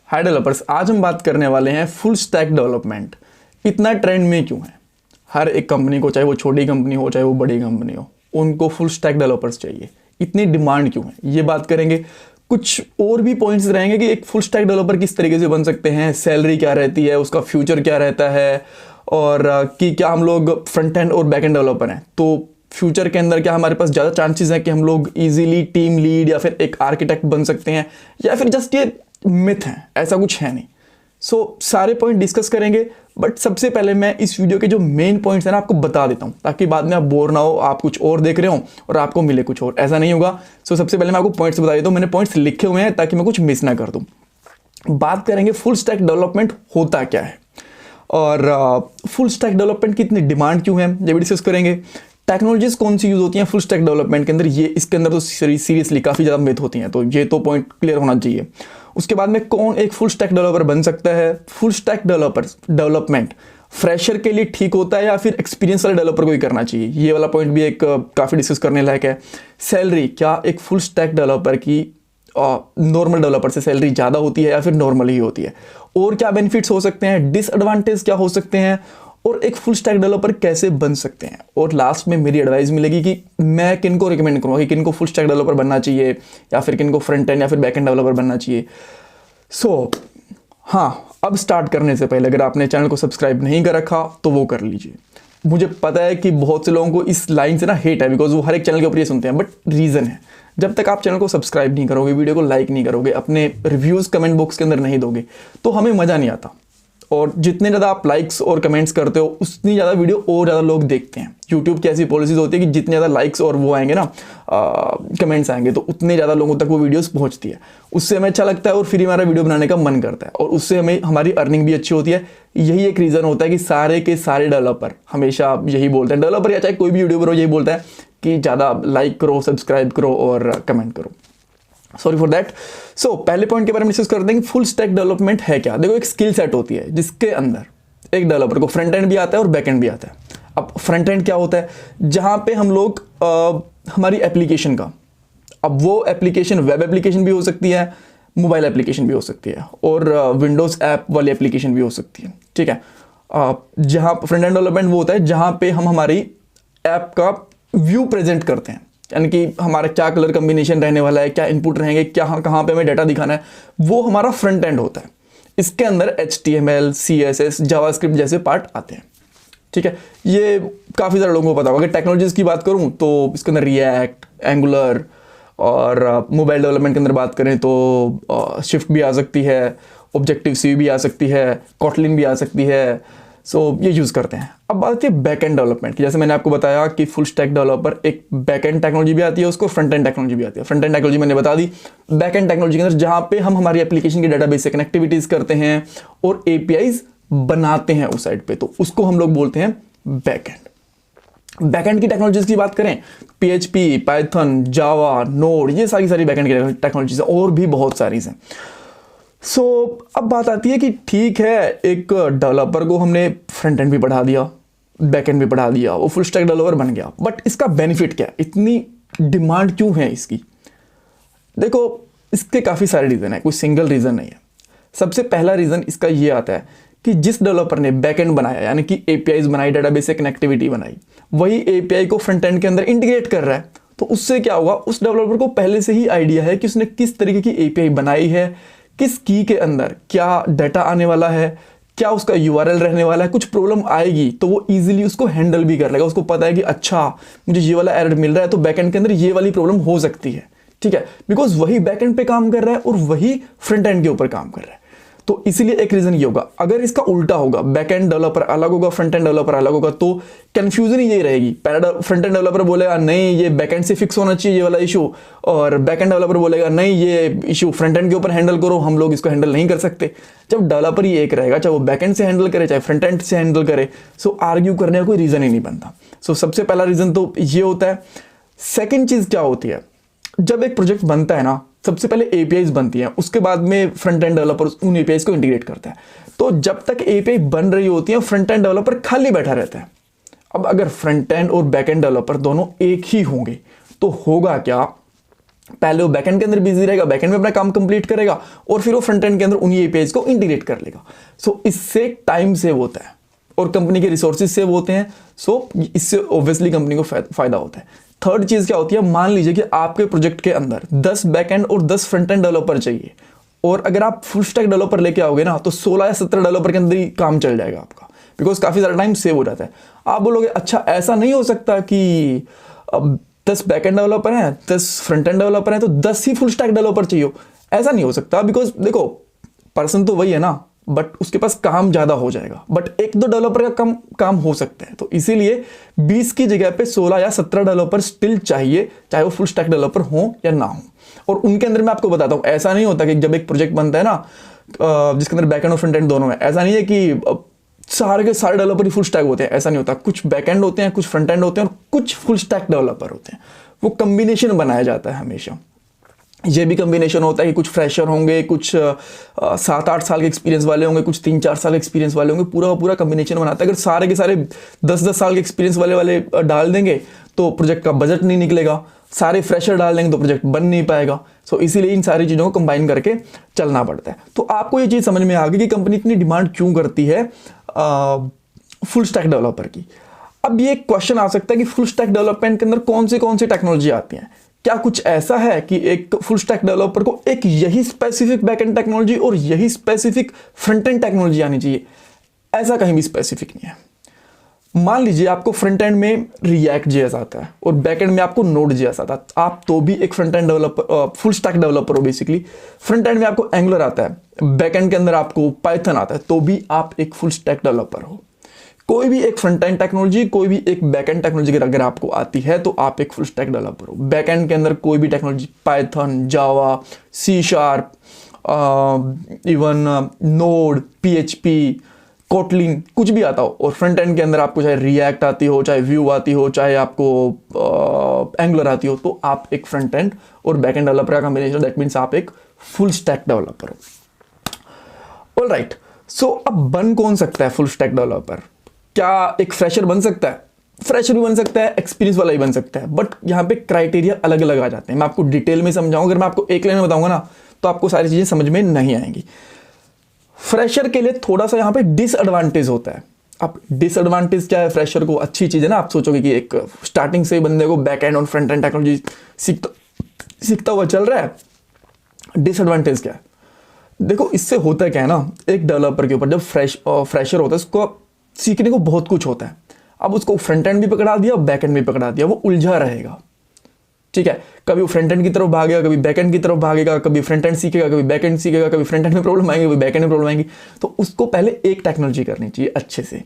हाय developers, आज हम बात करने वाले हैं फुल स्टैक डेवलपमेंट इतना ट्रेंड में क्यों है। हर एक कंपनी को, चाहे वो छोटी कंपनी हो चाहे वो बड़ी कंपनी हो, उनको फुल स्टैक डेवलपर्स चाहिए। इतनी डिमांड क्यों है, ये बात करेंगे। कुछ और भी पॉइंट्स रहेंगे कि एक फुल स्टैक डेवलपर किस तरीके से बन सकते हैं, सैलरी क्या रहती है, उसका फ्यूचर क्या रहता है, और कि क्या हम लोग फ्रंट एंड और बैक एंड डेवलपर हैं तो फ्यूचर के अंदर क्या हमारे पास ज़्यादा चांसेस हैं कि हम लोग इजीली टीम लीड या फिर एक आर्किटेक्ट बन सकते हैं, या फिर जस्ट ये मिथ है, ऐसा कुछ है नहीं। सारे पॉइंट डिस्कस करेंगे, बट सबसे पहले मैं इस वीडियो के जो मेन पॉइंट्स हैं ना आपको बता देता हूं, ताकि बाद में आप बोर ना हो, आप कुछ और देख रहे हो और आपको मिले कुछ और, ऐसा नहीं होगा। सबसे पहले मैं आपको पॉइंट्स बता देता हूं, मैंने पॉइंट्स लिखे हुए हैं ताकि मैं कुछ मिस ना कर दूं। बात करेंगे फुल स्टैक डेवलपमेंट होता क्या है और फुल स्टैक डेवलपमेंट की इतनी डिमांड क्यों है, ये भी डिस्कस करेंगे। टेक्नोलॉजीज कौन सी यूज होती हैं फुल स्टैक डेवलपमेंट के अंदर, ये इसके अंदर तो सीरियसली काफ़ी ज़्यादा मिथ होती हैं, तो ये तो पॉइंट क्लियर होना चाहिए। उसके बाद में कौन एक फुल स्टैक डेवलपर बन सकता है, फुल स्टैक डेवलपमेंट फ्रेशर के लिए ठीक होता है या फिर एक्सपीरियंस वाले डेवलपर को ही करना चाहिए, ये वाला पॉइंट भी एक काफ़ी डिस्कस करने लायक है। सैलरी, क्या एक फुल स्टैक डेवलपर की नॉर्मल डेवलपर से सैलरी ज़्यादा होती है या फिर नॉर्मल ही होती है, और क्या बेनिफिट्स हो सकते हैं, डिसएडवांटेज क्या हो सकते हैं, और एक फुल स्टैक डेवलपर कैसे बन सकते हैं। और लास्ट में मेरी एडवाइस मिलेगी कि मैं किनको रिकमेंड करूँगा कि किनको फुल स्टैक डेवलपर बनना चाहिए या फिर किनको फ्रंट एंड या फिर बैक एंड डेवलपर बनना चाहिए। हाँ, अब स्टार्ट करने से पहले अगर आपने चैनल को सब्सक्राइब नहीं कर रखा तो वो कर लीजिए। मुझे पता है कि बहुत से लोगों को इस लाइन से ना हेट है, बिकॉज वो हर एक चैनल के ऊपर ये सुनते हैं, बट रीज़न है, जब तक आप चैनल को सब्सक्राइब नहीं करोगे, वीडियो को लाइक नहीं करोगे, अपने रिव्यूज़ कमेंट बॉक्स के अंदर नहीं दोगे, तो हमें मज़ा नहीं आता। और जितने ज़्यादा आप लाइक्स और कमेंट्स करते हो उतनी ज़्यादा वीडियो और ज़्यादा लोग देखते हैं। यूट्यूब की ऐसी पॉलिसीज होती है कि जितने ज़्यादा लाइक्स और वो आएंगे ना, कमेंट्स आएंगे, तो उतने ज़्यादा लोगों तक वो वीडियोस पहुंचती है। उससे हमें अच्छा लगता है और फिर हमारा वीडियो बनाने का मन करता है, और उससे हमें हमारी अर्निंग भी अच्छी होती है। यही एक रीज़न होता है कि सारे के सारे डेवलपर हमेशा यही बोलते हैं, डेवलपर या चाहे कोई भी यूट्यूबर हो, यही बोलता है कि ज़्यादा लाइक करो, सब्सक्राइब करो और कमेंट करो। Sorry for that. पहले पॉइंट के बारे में डिस्कस करते हैं कि फुल स्टैक डेवलपमेंट है क्या। देखो, एक स्किल सेट होती है जिसके अंदर एक डेवलपर को फ्रंट एंड भी आता है और बैक एंड भी आता है। अब फ्रंट एंड क्या होता है, जहां पे हम लोग हमारी एप्लीकेशन का, अब वो एप्लीकेशन वेब एप्लीकेशन भी हो सकती है, मोबाइल एप्लीकेशन भी हो सकती है, और विंडोज ऐप वाली एप्लीकेशन भी हो सकती है, ठीक है। जहां फ्रंट एंड डेवलपमेंट वो होता है जहां पे हम हमारी ऐप का व्यू प्रेजेंट करते हैं, यानी कि हमारा क्या कलर कम्बिनेशन रहने वाला है, क्या इनपुट रहेंगे, क्या कहाँ पे हमें डाटा दिखाना है, वो हमारा फ्रंट एंड होता है। इसके अंदर HTML, CSS, जावास्क्रिप्ट जैसे पार्ट आते हैं, ठीक है। ये काफ़ी सारे लोगों को पता होगा। अगर टेक्नोलॉजीज़ की बात करूँ तो इसके अंदर रिएक्ट, एंगुलर, और मोबाइल डेवलपमेंट के अंदर बात करें तो स्विफ्ट भी आ सकती है, ऑब्जेक्टिव सी भी आ सकती है, कॉटलिन भी आ सकती है। ये यूज़ करते हैं। अब बात आती है बैक एंड डेवलपमेंट की। जैसे मैंने आपको बताया कि फुल स्टैक डेवलपर एक बैक एंड टेक्नोलॉजी भी आती है, उसको फ्रंट एंड टेक्नोलॉजी भी आती है। फ्रंट एंड टेक्नोलॉजी मैंने बता दी। बैक एंड टेक्नोलॉजी के अंदर जहाँ पे हम हमारी एप्लीकेशन के डाटाबेस से कनेक्टिविटीज़ करते हैं और APIs बनाते हैं उस साइड पे, तो उसको हम लोग बोलते हैं बैक एंड। बैक एंड की टेक्नोलॉजीज की बात करें, PHP, पाइथन, जावा, नोड, ये सारी बैक एंड की टेक्नोलॉजीज हैं, और भी बहुत सारी हैं। अब बात आती है कि ठीक है, एक डेवलपर को हमने फ्रंट एंड भी पढ़ा दिया, बैक एंड भी पढ़ा दिया, वो फुल स्टैक डेवलपर बन गया, बट इसका बेनिफिट क्या है, इतनी डिमांड क्यों है इसकी। देखो, इसके काफ़ी सारे रीज़न है, कोई सिंगल रीज़न नहीं है। सबसे पहला रीज़न इसका ये आता है कि जिस डेवलपर ने बैक एंड बनाया, यानी कि APIs बनाई, डाटाबेस से कनेक्टिविटी बनाई, वही API को फ्रंट एंड के अंदर इंटीग्रेट कर रहा है, तो उससे क्या होगा, उस डेवलपर को पहले से ही आइडिया है कि उसने किस तरीके की API बनाई है, किस की के अंदर क्या डाटा आने वाला है, क्या उसका URL रहने वाला है। कुछ प्रॉब्लम आएगी तो वो इजीली उसको हैंडल भी कर लेगा। उसको पता है कि अच्छा, मुझे ये वाला एरर मिल रहा है तो बैकएंड के अंदर ये वाली प्रॉब्लम हो सकती है, ठीक है, बिकॉज वही बैकएंड पे काम कर रहा है और वही फ्रंट एंड के ऊपर काम कर रहा है। तो इसीलिए एक रीजन ये होगा। अगर इसका उल्टा होगा, बैक एंड डेवलपर अलग होगा, फ्रंट एंड डेवलपर अलग होगा, तो कंफ्यूजन ही यही रहेगी। पहला फ्रंट एंड डेवलपर बोलेगा नहीं ये बैक एंड से फिक्स होना चाहिए ये वाला इशू, और बैक एंड डेवलपर बोलेगा नहीं ये इशू फ्रंट एंड के ऊपर हैंडल करो, हम लोग इसको हैंडल नहीं कर सकते। जब डेवलपर ही एक रहेगा, चाहे वो बैक एंड से हैंडल करे चाहे फ्रंट एंड से हैंडल करे, आर्ग्यू करने का कोई रीजन ही नहीं बनता। सबसे पहला रीजन तो ये होता है। सेकेंड चीज क्या होती है, जब एक प्रोजेक्ट बनता है ना, सबसे पहले APIs बनती हैं, उसके बाद में फ्रंट एंड डेवलपर उन APIs को इंटीग्रेट करता है। तो जब तक API बन रही होती है, फ्रंट एंड डेवलपर खाली बैठा रहता है। अब अगर फ्रंट एंड और बैक एंड डेवलपर दोनों एक ही होंगे तो होगा क्या, पहले वो बैकएंड के अंदर बिजी रहेगा, बैकएंड में अपना काम कंप्लीट करेगा और फिर वो फ्रंट एंड के अंदर उन्हीं एपीआईज को इंटीग्रेट कर लेगा। सो इससे टाइम सेव होता है और कंपनी के रिसोर्सेज सेव होते हैं। सो इससे ऑब्वियसली कंपनी को फायदा होता है। थर्ड चीज क्या होती है, मान लीजिए कि आपके प्रोजेक्ट के अंदर 10 बैकएंड और 10 फ्रंट एंड डेवलपर चाहिए और अगर आप फुल स्टैक डेवलपर लेके आओगे ना तो 16 या 17 डेवलपर के अंदर ही काम चल जाएगा आपका, बिकॉज काफी सारा टाइम सेव हो जाता है। आप बोलोगे अच्छा ऐसा नहीं हो सकता कि अब 10 बैकएंड डेवलपर हैं, 10 फ्रंट एंड डेवलपर हैं तो 10 ही फुल स्टैक डेवलपर चाहिए। ऐसा नहीं हो सकता, बिकॉज देखो पर्सन तो वही है ना, बट उसके पास काम ज्यादा हो जाएगा, बट एक दो डेवलपर का कम काम हो सकता है। तो इसीलिए 20 की जगह पे 16 या 17 डेवलपर स्टिल चाहिए, चाहे वो फुल स्टैक डेवलपर हो या ना हो। और उनके अंदर मैं आपको बताता हूं, ऐसा नहीं होता कि जब एक प्रोजेक्ट बनता है ना जिसके अंदर बैकएंड और फ्रंट एंड दोनों है, ऐसा नहीं है कि सारे के सारे डेवलपर ही फुल स्टैक होते हैं, ऐसा नहीं होता। कुछ बैकएंड होते हैं, कुछ फ्रंट एंड होते हैं और कुछ फुल स्टैक डेवलपर होते हैं। वो कॉम्बिनेशन बनाया जाता है हमेशा। ये भी कॉम्बिनेशन होता है कि कुछ फ्रेशर होंगे, कुछ 7-8 साल के एक्सपीरियंस वाले होंगे, कुछ 3-4 साल एक्सपीरियंस वाले होंगे, पूरा कॉम्बिनेशन बनाता है। अगर सारे के सारे 10-10 साल के एक्सपीरियंस वाले डाल देंगे तो प्रोजेक्ट का बजट नहीं निकलेगा, सारे फ्रेशर डाल देंगे तो प्रोजेक्ट बन नहीं पाएगा। सो इसीलिए इन सारी चीज़ों को कंबाइन करके चलना पड़ता है। तो आपको ये चीज़ समझ में आ गई कि कंपनी इतनी डिमांड क्यों करती है फुल स्टैक डेवलपर की। अब ये क्वेश्चन आ सकता है कि फुल स्टैक डेवलपमेंट के अंदर कौन सी टेक्नोलॉजी आती है। क्या कुछ ऐसा है कि एक फुल स्टैक डेवलपर को एक यही स्पेसिफिक बैकएंड टेक्नोलॉजी और यही स्पेसिफिक फ्रंट एंड टेक्नोलॉजी आनी चाहिए? ऐसा कहीं भी स्पेसिफिक नहीं है। मान लीजिए आपको फ्रंट एंड में रिएक्ट जेएस आता है और बैक एंड में आपको नोड जेएस आता है, आप तो भी एक front end developer, full stack developer हो बेसिकली। फ्रंट एंड में आपको एंगुलर आता है, बैक एंड के अंदर आपको पाइथन आता है, तो भी आप एक फुल स्टैक डेवलपर हो। कोई भी एक फ्रंट एंड टेक्नोलॉजी, कोई भी एक बैक एंड टेक्नोलॉजी अगर आपको आती है तो आप एक फुल स्टैक डेवलपर हो। बैक एंड के अंदर कोई भी technology, Python, Java, C sharp, even Node, PHP, Kotlin, कुछ भी आता हो, और फ्रंट एंड के अंदर आपको चाहे रिएक्ट आती हो, चाहे व्यू आती हो, चाहे आपको एंगुलर आती हो, तो आप एक फ्रंट एंड और बैक एंड डेवलपर का कॉम्बिनेशन, दैट मीन्स आप एक फुल स्टैक डेवलपर हो। ऑलराइट, सो अब बन कौन सकता है फुल स्टैक डेवलपर? क्या एक फ्रेशर बन सकता है? फ्रेशर भी बन सकता है, एक्सपीरियंस वाला भी बन सकता है, बट यहाँ पे क्राइटेरिया अलग अलग आ जाते हैं। मैं आपको डिटेल में समझाऊंगा, अगर मैं आपको एक लाइन में बताऊंगा ना तो आपको सारी चीजें समझ में नहीं आएंगी। फ्रेशर के लिए थोड़ा सा यहाँ पे डिसएडवांटेज होता है। अब डिसएडवांटेज क्या है? फ्रेशर को अच्छी चीज है ना, आप सोचोगे कि एक स्टार्टिंग से ही बंदे को बैक एंड और फ्रंट एंड टेक्नोलॉजी सीखता हुआ चल रहा है। डिसएडवांटेज क्या है? देखो इससे होता है क्या है ना, एक डेवलपर के ऊपर जब फ्रेशर होता है उसको सीखने को बहुत कुछ होता है। अब उसको फ्रंट एंड भी पकड़ा दिया, बैक एंड भी पकड़ा दिया, वो उलझा रहेगा। ठीक है, कभी वो फ्रंट एंड की तरफ भागेगा, कभी बैक एंड की तरफ भागेगा, कभी फ्रंट एंड सीखेगा, कभी बैक एंड सीखेगा, कभी फ्रंट एंड में प्रॉब्लम आएंगी, कभी बैक एंड में प्रॉब्लम आएंगी। तो उसको पहले एक टेक्नोलॉजी करनी चाहिए अच्छे से,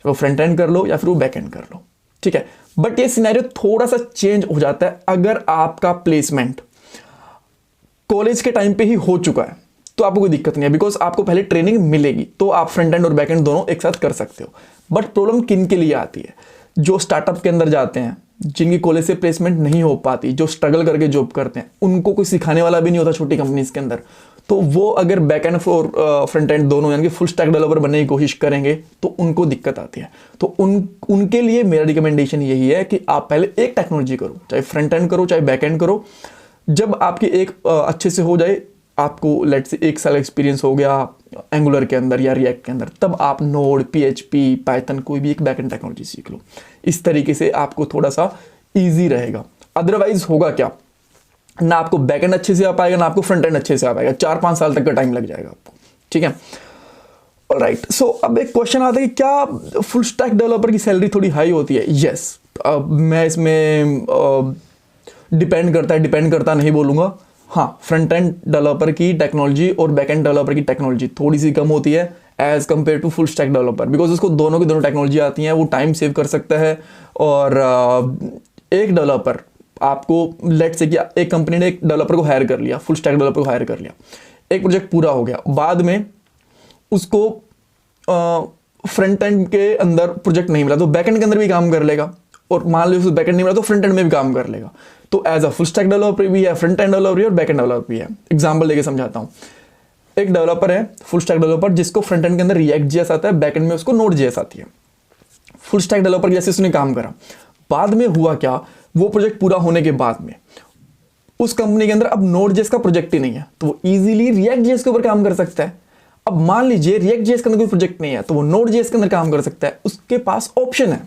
वो फ्रंट एंड कर लो या फिर वो बैक एंड कर लो। ठीक है, बट ये सिनेरियो थोड़ा सा चेंज हो जाता है अगर आपका प्लेसमेंट कॉलेज के टाइम पे ही हो चुका है, तो आपको कोई दिक्कत नहीं है, बिकॉज आपको पहले ट्रेनिंग मिलेगी, तो आप फ्रंट एंड और बैक एंड दोनों एक साथ कर सकते हो। बट प्रॉब्लम किन के लिए आती है? जो स्टार्टअप के अंदर जाते हैं, जिनकी कॉलेज से प्लेसमेंट नहीं हो पाती, जो स्ट्रगल करके जॉब करते हैं, उनको कोई सिखाने वाला भी नहीं होता छोटी कंपनीज के अंदर, तो वो अगर बैक एंड और फ्रंट एंड दोनों यानी कि फुल स्टैक डेवलपर बनने की कोशिश करेंगे तो उनको दिक्कत आती है। तो उनके लिए मेरा रिकमेंडेशन यही है कि आप पहले एक टेक्नोलॉजी करो, चाहे फ्रंट एंड करो चाहे बैक एंड करो। जब आपकी एक अच्छे से हो जाए, आपको लेट से 1 साल एक्सपीरियंस हो गया एंगुलर के अंदर या रिएक्ट के अंदर, तब आप नोड, पीएचपी, पाइथन कोई भी एक बैकएंड टेक्नोलॉजी सीख लो। इस तरीके से आपको थोड़ा सा इजी रहेगा। अदरवाइज होगा क्या, ना आपको बैकएंड अच्छे से आ पाएगा, ना आपको फ्रंट एंड अच्छे से आ पाएगा, 4-5 साल तक का टाइम लग जाएगा आपको। ठीक है, ऑलराइट। सो अब एक क्वेश्चन आता है कि क्या फुल स्टैक डेवलपर की सैलरी थोड़ी हाई होती है? यस, मैं इसमें डिपेंड करता नहीं बोलूंगा। हाँ, फ्रंट एंड डेवलपर की टेक्नोलॉजी और बैक एंड डेवलपर की टेक्नोलॉजी थोड़ी सी कम होती है as compare to full stack developer, because उसको दोनों की दोनों टेक्नोलॉजी आती हैं, वो टाइम सेव कर सकता है। और एक डेवलपर आपको लेट से कि एक कंपनी ने एक डेवलपर को हायर कर लिया, फुल स्टैक डेवलपर को हायर कर लिया, एक प्रोजेक्ट पूरा हो गया, बाद में उसको फ्रंट एंड के अंदर प्रोजेक्ट नहीं मिला तो बैक एंड के अंदर भी काम कर लेगा, और मान लो उसको बैक एंड नहीं मिला तो फ्रंट एंड में भी काम कर लेगा। तो as a full stack developer भी है, फ्रंट एंड डेवलपर भी है और बैक एंड डेवलपर भी है। एग्जांपल लेके समझाता हूं। एक डेवलपर है फुल स्टैक डेवलपर जिसको फ्रंट एंड के अंदर रिएक्ट जेएस आता है, बैक एंड में उसको नोड जेएस आती है। फुल स्टैक डेवलपर जैसे उसने काम करा, बाद में हुआ क्या, वो प्रोजेक्ट पूरा होने के बाद में उस कंपनी के अंदर अब Node.js का प्रोजेक्ट ही नहीं है, तो वो इजीली React.js के ऊपर काम कर सकता है। अब मान लीजिए React.js के अंदर कोई प्रोजेक्ट नहीं है, तो वो Node.js के अंदर काम कर सकता है, उसके पास ऑप्शन है,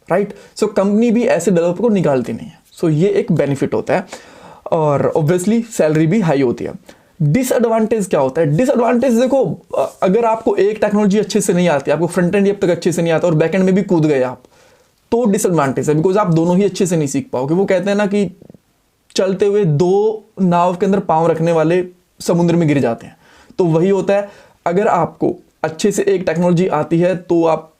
राइट। सो कंपनी भी ऐसे डेवलपर को निकालती नहीं है। सो ये एक बेनिफिट होता है, और ऑब्वियसली सैलरी भी हाई होती है। डिसएडवांटेज क्या होता है? डिसएडवांटेज देखो, अगर आपको एक टेक्नोलॉजी अच्छे से नहीं आती, आपको फ्रंट एंड अब तक अच्छे से नहीं आता और बैक एंड में भी कूद गए आप, तो डिसएडवांटेज है, बिकॉज आप दोनों ही अच्छे से नहीं सीख पाओगे। वो कहते हैं ना कि चलते हुए दो नाव के अंदर पांव रखने वाले समुद्र में गिर जाते हैं, तो वही होता है। अगर आपको अच्छे से एक टेक्नोलॉजी आती है तो आप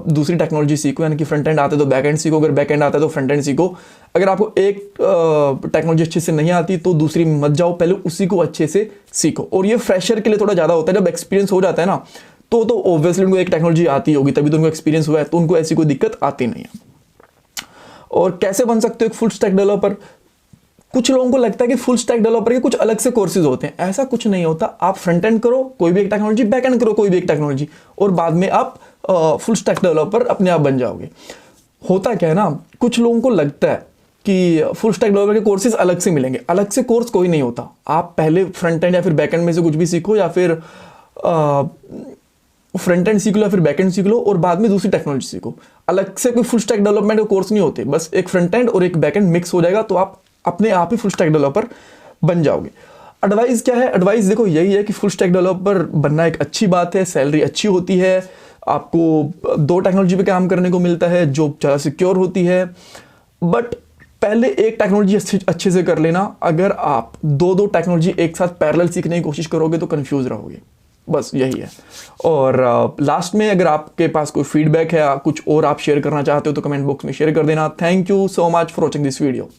दूसरी टेक्नोलॉजी सीखो, यानी कि फ्रंट एंड आता है तो बैक एंड सीखो, अगर बैक एंड आता है तो फ्रंट एंड सीखो। अगर आपको एक टेक्नोलॉजी अच्छे से नहीं आती तो दूसरी में मत जाओ, पहले उसी को अच्छे से सीखो। और ये फ्रेशर के लिए थोड़ा ज़्यादा होता है, जब एक्सपीरियंस हो जाता है ना तो ऑब्वियसली उनको एक टेक्नोलॉजी आती होगी, तभी तो उनको एक्सपीरियंस हुआ है, तो उनको ऐसी कोई दिक्कत आती नहीं है। और कैसे बन सकते हो एक फुल स्टैक डेवलपर? कुछ लोगों को लगता है कि फुल स्टैक डेवलपर के कुछ अलग से कोर्सेज होते हैं, ऐसा कुछ नहीं होता। आप फ्रंट एंड करो कोई भी एक टेक्नोलॉजी, बैक एंड करो कोई भी एक टेक्नोलॉजी, और बाद में आप फुल स्टैक डेवलपर अपने आप बन जाओगे। होता क्या है ना, कुछ लोगों को लगता है कि फुल स्टैक डेवलपर के कोर्सेज अलग से मिलेंगे, अलग से कोर्स कोई नहीं होता। आप पहले फ्रंट एंड या फिर बैक एंड में से कुछ भी सीखो, या फिर फ्रंट एंड सीख लो या फिर बैक एंड सीख लो, और बाद में दूसरी टेक्नोलॉजी सीखो। अलग से कोई फुल स्टैक डेवलपमेंट के कोर्स नहीं होते, बस एक फ्रंट एंड और एक बैक एंड मिक्स हो जाएगा, तो आप अपने आप ही फुल स्टैक डेवलपर बन जाओगे। एडवाइस क्या है? एडवाइस देखो यही है कि फुल स्टैक डेवलपर बनना एक अच्छी बात है, सैलरी अच्छी होती है, आपको दो टेक्नोलॉजी पे काम करने को मिलता है, जॉब ज़्यादा सिक्योर होती है। बट पहले एक टेक्नोलॉजी अच्छे से कर लेना। अगर आप दो टेक्नोलॉजी एक साथ पैरेलल सीखने की कोशिश करोगे तो कंफ्यूज रहोगे, बस यही है। और लास्ट में अगर आपके पास कोई फीडबैक है, कुछ और आप शेयर करना चाहते हो तो कमेंट बॉक्स में शेयर कर देना। Thank you so much for watching this video.